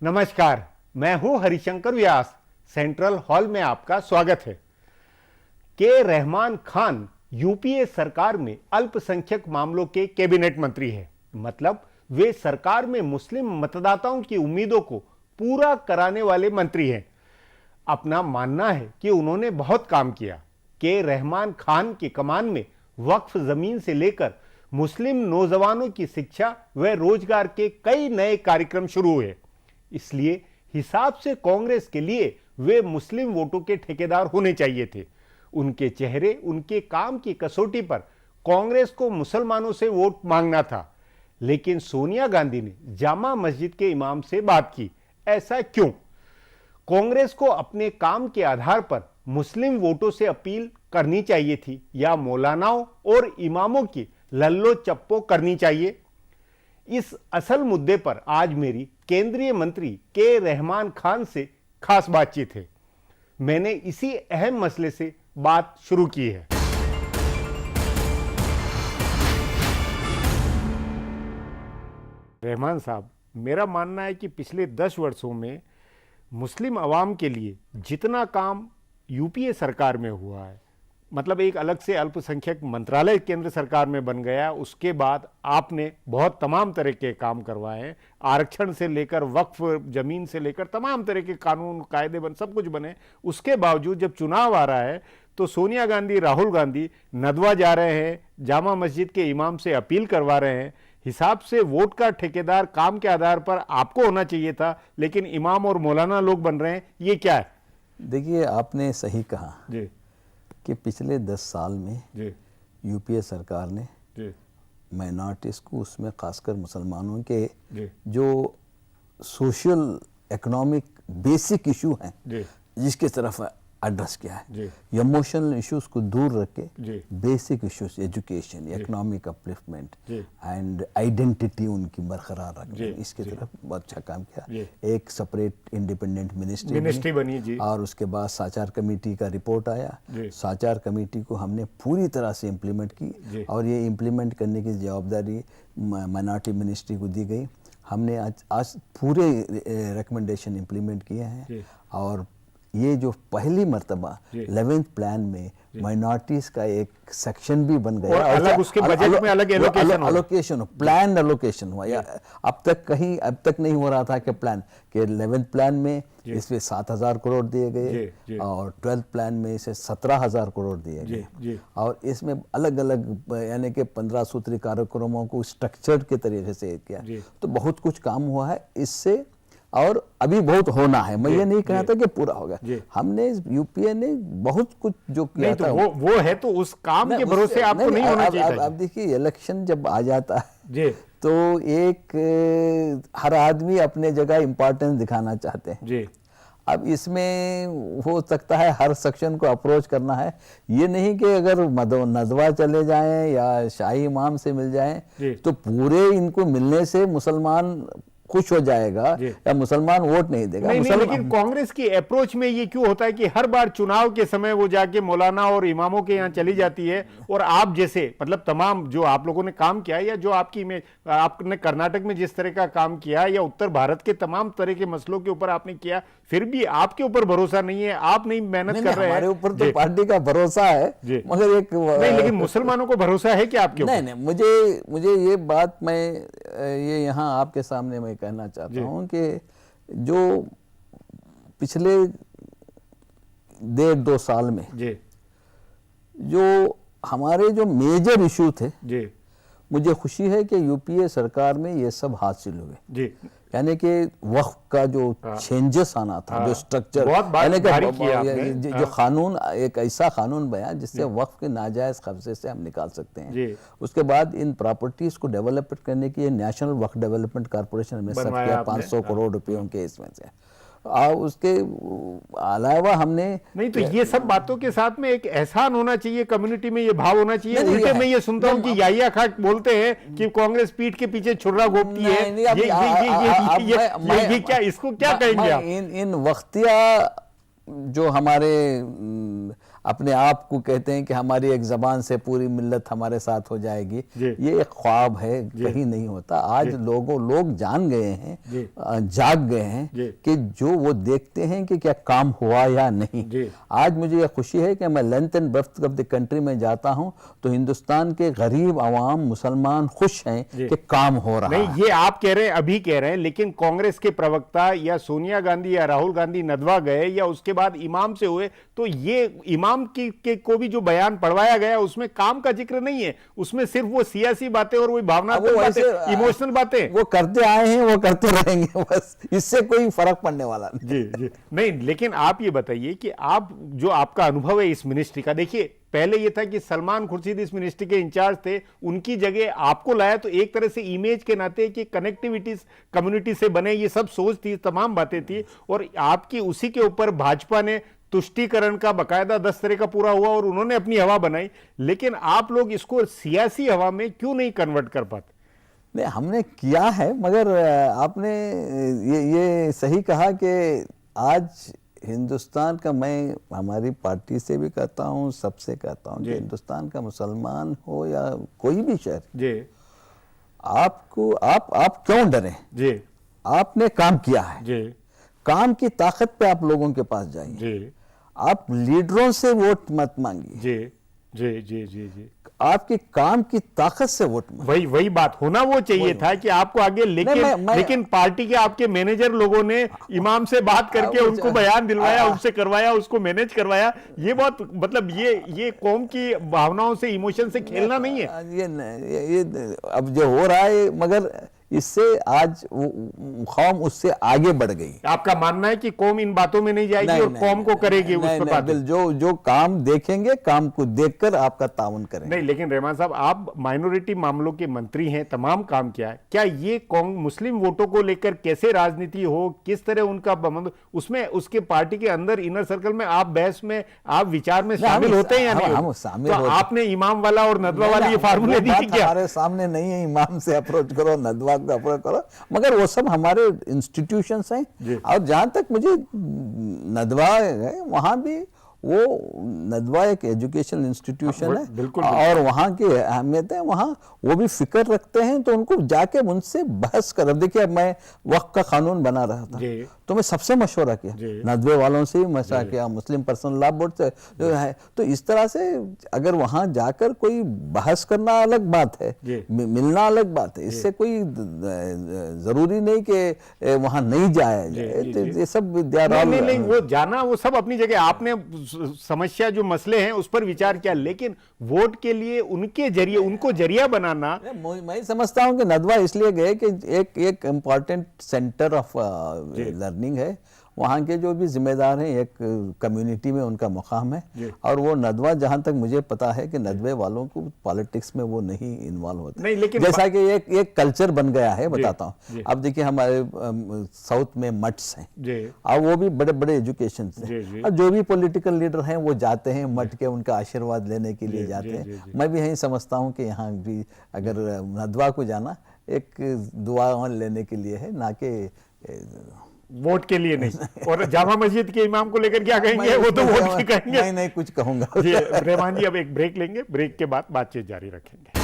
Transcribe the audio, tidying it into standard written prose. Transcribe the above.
नमस्कार, मैं हूं हरिशंकर व्यास। सेंट्रल हॉल में आपका स्वागत है। के रहमान खान यूपीए सरकार में अल्पसंख्यक मामलों के कैबिनेट मंत्री हैं। मतलब वे सरकार में मुस्लिम मतदाताओं की उम्मीदों को पूरा कराने वाले मंत्री हैं। अपना मानना है कि उन्होंने बहुत काम किया। के रहमान खान की कमान में वक्फ जमीन से लेकर मुस्लिम नौजवानों की शिक्षा व रोजगार के कई नए कार्यक्रम शुरू हुए। इसलिए हिसाब से कांग्रेस के लिए वे मुस्लिम वोटों के ठेकेदार होने चाहिए थे। उनके चेहरे, उनके काम की कसौटी पर कांग्रेस को मुसलमानों से वोट मांगना था। लेकिन सोनिया गांधी ने जामा मस्जिद के इमाम से बात की। ऐसा क्यों? कांग्रेस को अपने काम के आधार पर मुस्लिम वोटों से अपील करनी चाहिए थी या मौलानाओं और इमामों की लल्लो चप्पो करनी चाहिए? इस असल मुद्दे पर आज मेरी केंद्रीय मंत्री के रहमान खान से खास बातचीत है। मैंने इसी अहम मसले से बात शुरू की है। रहमान साहब, मेरा मानना है कि पिछले 10 वर्षों में मुस्लिम अवाम के लिए जितना काम यूपीए सरकार में हुआ है, मतलब एक अलग से अल्पसंख्यक मंत्रालय केंद्र सरकार में बन गया, उसके बाद आपने बहुत तमाम तरह के काम करवाए हैं। आरक्षण से लेकर वक्फ जमीन से लेकर तमाम तरह के कानून कायदे बन सब कुछ बने। उसके बावजूद जब चुनाव आ रहा है तो सोनिया गांधी, राहुल गांधी नदवा जा रहे हैं, जामा मस्जिद के इमाम से अपील करवा रहे हैं। हिसाब से वोट का ठेकेदार काम के आधार पर आपको होना चाहिए था, लेकिन इमाम और मौलाना लोग बन रहे हैं। ये क्या है? देखिए, आपने सही कहा जी कि पिछले 10 साल में जी यूपीए सरकार ने जी माइनॉरिटीज को, उसमें खासकर मुसलमानों के जी जो सोशल इकोनॉमिक बेसिक इशू हैं जी जिसकी तरफ एड्रेस किया है। जी इमोशनल इश्यूज को दूर रख के ji basic issues, education, economic upliftment ji and identity उनकी बरकरार रखने, जी, इसकी तरफ बहुत अच्छा काम किया। जी। एक सेपरेट इंडिपेंडेंट मिनिस्ट्री बनी जी। और उसके बाद साचार कमेटी का रिपोर्ट आया। जी। साचार कमेटी को हमने पूरी तरह से इम्प्लीमेंट जी। की और ये इम्प्लीमेंट करने की जवाबदारी माइनॉरिटी मिनिस्ट्री को दी गई। हमने आज पूरे रिकमेंडेशन इम्प्लीमेंट किए हैं। जी। और ये जो पहली मर्तबा जी। 11th प्लान में माइनॉरिटीज का एक सेक्शन भी बन गया और अलग उसके बजट में अलग एलोकेशन, प्लान एलोकेशन हुआ। या अब तक नहीं हो रहा था कि प्लान के 11th प्लान में इसमें 7,000 करोड़ दिए गए और 12th प्लान में इसे 17,000 करोड़ दिए गए। और इसमें अलग अलग यानी कि 15 सूत्री कार्यक्रमों को स्ट्रक्चर्ड के तरीके से किया। तो बहुत कुछ काम हुआ है इससे, और अभी बहुत होना है। मैं ये नहीं कहता कि पूरा होगा। हमने यूपीए ने बहुत कुछ जो किया था, वो है तो उस काम के भरोसे आपको नहीं होना चाहिए। अब देखिए, इलेक्शन जब आ जाता है जी तो एक हर आदमी अपने जगह इंपॉर्टेंस दिखाना चाहते हैं जी। अब इसमें हो सकता है हर सेक्शन को अप्रोच करना है। ये नहीं कि अगर नदवा चले जाएं या शाही इमाम से मिल जाएं तो पूरे इनको मिलने से मुसलमान खुश हो जाएगा या मुसलमान वोट नहीं देगा। नहीं, लेकिन कांग्रेस की अप्रोच में ये क्यों होता है कि हर बार चुनाव के समय वो जाके मौलाना और इमामों के यहाँ चली जाती है, और आप जैसे मतलब तमाम जो आप लोगों ने काम किया या जो आपकी इमेज, आपने कर्नाटक में जिस तरह का काम किया या उत्तर भारत के तमाम तरह के मसलों के ऊपर आपने किया, फिर भी आपके ऊपर भरोसा नहीं है, आप नहीं मेहनत कर रहे हैं। हमारे ऊपर तो पार्टी का भरोसा है, मगर एक नहीं, लेकिन मुसलमानों को भरोसा है कि आपके ऊपर? नहीं, मुझे ये बात मैं ये यहाँ आपके सामने मैं कहना चाहता हूँ कि जो पिछले 1.5-2 साल में जो हमारे जो मेजर इशू थे, मुझे खुशी है कि यूपीए सरकार में ये सब हासिल हुए। यानी कि वक्फ का जो चेंजेस आना था, जो स्ट्रक्चर, यानी कि जो कानून, एक ऐसा कानून बना जिससे वक्फ के नाजायज कब्जे से हम निकाल सकते हैं। उसके बाद इन प्रॉपर्टीज को डेवलप करने के लिए नेशनल वक्फ डेवलपमेंट कॉर्पोरेशन में सब किया 500 करोड़ रुपयों के इसमें से। उसके अलावा हमने नहीं, तो ये सब बातों के साथ में एक एहसान होना चाहिए, कम्युनिटी में ये भाव होना चाहिए। उल्टे मैं ये सुनता हूँ कि याहिया खान बोलते हैं कि कांग्रेस पीठ के पीछे छुर्रा घोंपती है। ये क्या, इसको क्या कहेंगे आप? इन वक्तिया जो हमारे अपने आप को कहते हैं कि हमारी एक जबान से पूरी मिल्लत हमारे साथ हो जाएगी, ये एक ख्वाब है, कहीं नहीं होता। आज लोग जान गए हैं, जाग गए हैं कि जो वो देखते हैं कि क्या काम हुआ या नहीं। आज मुझे ये खुशी है कि मैं length and breadth of the country में जाता हूं तो हिंदुस्तान के गरीब आवाम मुसलमान खुश हैं कि काम हो रहा है। नहीं, ये आप कह रहे हैं, अभी कह रहे हैं, लेकिन कांग्रेस के प्रवक्ता या सोनिया गांधी या राहुल गांधी नदवा गए या उसके बाद इमाम से हुए, तो ये इमाम के को भी जो बयान पढ़वाया गया उसमें काम का जिक्र नहीं है, उसमें सिर्फ वो सियासी बातें और वही भावनात्मक बातें, इमोशनल बातें वो करते आए हैं, वो करते रहेंगे, बस इससे कोई फर्क पड़ने वाला नहीं। जी नहीं, लेकिन आप ये बताइए कि आप जो आपका अनुभव है इस मिनिस्ट्री का, देखिए पहले ये था कि सलमान खुर्शीद इस मिनिस्ट्री के इंचार्ज थे, उनकी जगह आपको लाया, तो एक तरह से इमेज के नाते कि कनेक्टिविटी कम्युनिटी से बने, ये सब सोच थी, तमाम बातें थी, और आपकी उसी के ऊपर भाजपा ने तुष्टीकरण का बकायदा 10 तरह का पूरा हुआ और उन्होंने अपनी हवा बनाई। लेकिन आप लोग इसको सियासी हवा में क्यों नहीं कन्वर्ट कर पाते? नहीं, हमने किया है, मगर आपने ये सही कहा कि आज हिंदुस्तान का, मैं हमारी पार्टी से भी कहता हूँ, सबसे कहता हूँ कि हिंदुस्तान का मुसलमान हो या कोई भी शहर, आपको आप क्यों डरें? आपने काम किया है, काम की ताकत पे आप लोगों के पास जाइए, आप लीडरों से वोट मत मांगिए, जी आपके काम की ताकत से वोट मांगिए। वही बात होना वो चाहिए था कि आपको आगे, लेकिन पार्टी के आपके मैनेजर लोगों ने इमाम से बात करके उनको बयान दिलवाया, उनसे करवाया, उसको मैनेज करवाया। ये बहुत, मतलब ये कौम की भावनाओं से, इमोशन से खेलना नहीं है। ये अब जो हो रहा है, मगर इससे आज कौम उससे आगे बढ़ गई। आपका मानना है कि कौम इन बातों में नहीं जाएगी और कौम को करेगी उस पर बात? जो काम देखेंगे, काम को देखकर आपका ताउन करेंगे। नहीं, लेकिन रहमान साहब, आप माइनॉरिटी मामलों के मंत्री हैं, तमाम काम किया है, क्या ये कौम मुस्लिम वोटों को लेकर कैसे राजनीति हो, किस तरह उनका उसमें, उसके पार्टी के अंदर इनर सर्कल में आप बहस में, आप विचार में शामिल होते हैं या नहीं? हम शामिल होते। आपने इमाम वाला और नदवा वाली ये फार्मूले दिए क्या? हमारे सामने नहीं है, इमाम से अप्रोच करो, नदवा करो, मगर वो सब हमारे इंस्टीट्यूशंस हैं। और जहां तक मुझे नदवा है, वहां भी वो नदवा एक एजुकेशनल इंस्टीट्यूशन है, बिल्कुल, और वहाँ की अहमियत है, वहाँ वो भी फिक्र रखते हैं, तो उनको जाके उनसे बहस कर। देखिए, मैं वक्त का कानून बना रहा था तो मैं सबसे मशवरा किया, नदवे वालों से भी मशवरा किया, मुस्लिम पर्सनल लॉ बोर्ड से जो है। तो इस तरह से अगर वहाँ जाकर कोई बहस करना अलग बात है, मिलना अलग बात है, इससे कोई जरूरी नहीं कि वहाँ नहीं जाया जाए। ये सब नहीं, वो जाना, वो सब अपनी जगह। आपने समस्या, जो मसले हैं, उस पर विचार किया, लेकिन वोट के लिए उनके जरिए, उनको जरिया बनाना। मैं समझता हूं कि नदवा इसलिए गए कि एक इम्पॉर्टेंट सेंटर ऑफ लर्निंग है, वहाँ के जो भी जिम्मेदार हैं, एक कम्युनिटी में उनका मुकाम है, और वो नदवा, जहाँ तक मुझे पता है कि नदवे वालों को पॉलिटिक्स में वो नहीं इन्वॉल्व होते, नहीं, लेकिन जैसा कि एक कल्चर बन गया है। बताता हूँ, अब देखिए हमारे साउथ में मठ्स हैं, और वो भी बड़े बड़े एजुकेशन से, और जो भी पॉलिटिकल लीडर हैं वो जाते हैं मठ के, उनका आशीर्वाद लेने के लिए जाते हैं। मैं भी यही समझता हूँ कि यहाँ भी अगर नदवा को जाना एक दुआ लेने के लिए है, ना कि वोट के लिए नहीं। और जामा मस्जिद के इमाम को लेकर क्या कहेंगे? वो तो वोट की कहेंगे। नहीं कुछ कहूंगा। रहमान जी, अब एक ब्रेक लेंगे, ब्रेक के बाद बातचीत जारी रखेंगे।